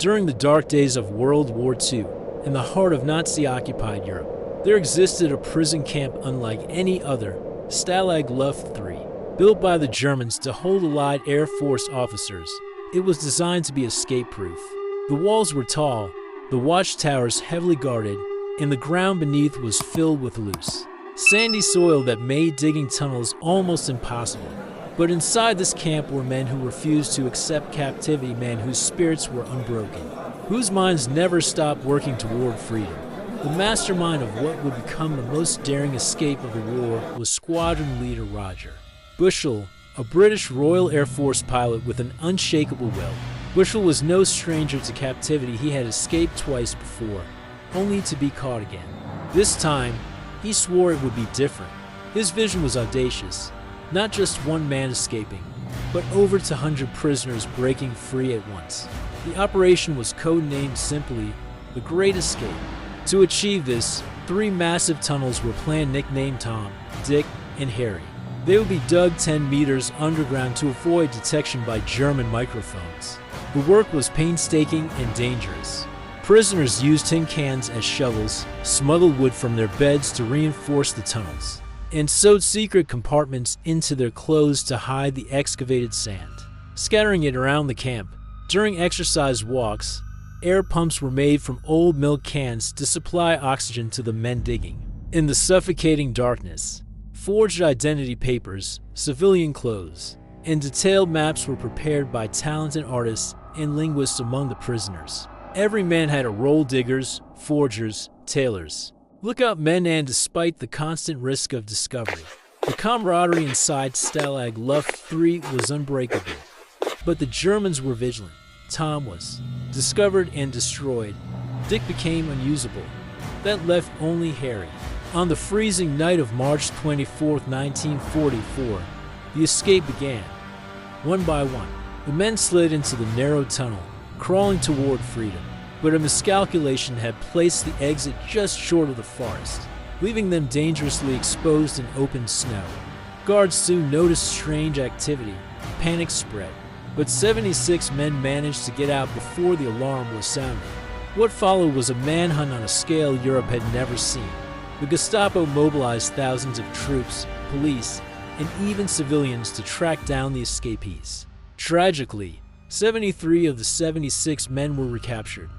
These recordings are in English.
During the dark days of World War II, in the heart of Nazi-occupied Europe, there existed a prison camp unlike any other, Stalag Luft III. Built by the Germans to hold Allied Air Force officers, it was designed to be escape-proof. The walls were tall, the watchtowers heavily guarded, and the ground beneath was filled with loose, sandy soil that made digging tunnels almost impossible. But inside this camp were men who refused to accept captivity, men whose spirits were unbroken, whose minds never stopped working toward freedom. The mastermind of what would become the most daring escape of the war was Squadron leader Roger Bushell, a British Royal Air Force pilot with an unshakable will. Bushell was no stranger to captivity. He had escaped twice before, only to be caught again. This time, he swore it would be different. His vision was audacious. Not just one man escaping, but over 200 prisoners breaking free at once. The operation was codenamed simply the Great Escape. To achieve this, 3 massive tunnels were planned, nicknamed Tom, Dick, and Harry. They would be dug 10 meters underground to avoid detection by German microphones. The work was painstaking and dangerous. Prisoners used tin cans as shovels, smuggled wood from their beds to reinforce the tunnels, and sewed secret compartments into their clothes to hide the excavated sand, scattering it around the camp. During exercise walks, air pumps were made from old milk cans to supply oxygen to the men digging. In the suffocating darkness, forged identity papers, civilian clothes, and detailed maps were prepared by talented artists and linguists among the prisoners. Every man had a role: diggers, forgers, tailors, lookout men, and despite the constant risk of discovery, the camaraderie inside Stalag Luft III was unbreakable. But the Germans were vigilant. Tom was discovered and destroyed. Dick became unusable. That left only Harry. On the freezing night of March 24, 1944, the escape began. One by one, the men slid into the narrow tunnel, crawling toward freedom. But a miscalculation had placed the exit just short of the forest, leaving them dangerously exposed in open snow. Guards soon noticed strange activity. Panic spread, but 76 men managed to get out before the alarm was sounded. What followed was a manhunt on a scale Europe had never seen. The Gestapo mobilized thousands of troops, police, and even civilians to track down the escapees. Tragically, 73 of the 76 men were recaptured.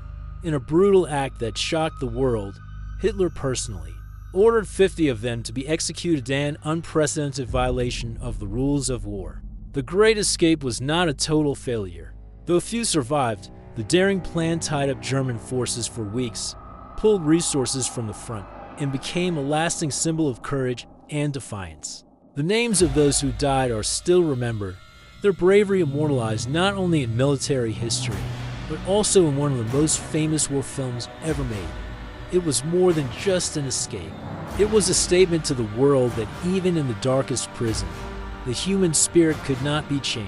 In a brutal act that shocked the world, Hitler personally ordered 50 of them to be executed, an unprecedented violation of the rules of war. The Great Escape was not a total failure. Though few survived, the daring plan tied up German forces for weeks, pulled resources from the front, and became a lasting symbol of courage and defiance. The names of those who died are still remembered, their bravery immortalized not only in military history, but also in one of the most famous war films ever made. It was more than just an escape. It was a statement to the world that even in the darkest prison, the human spirit could not be chained.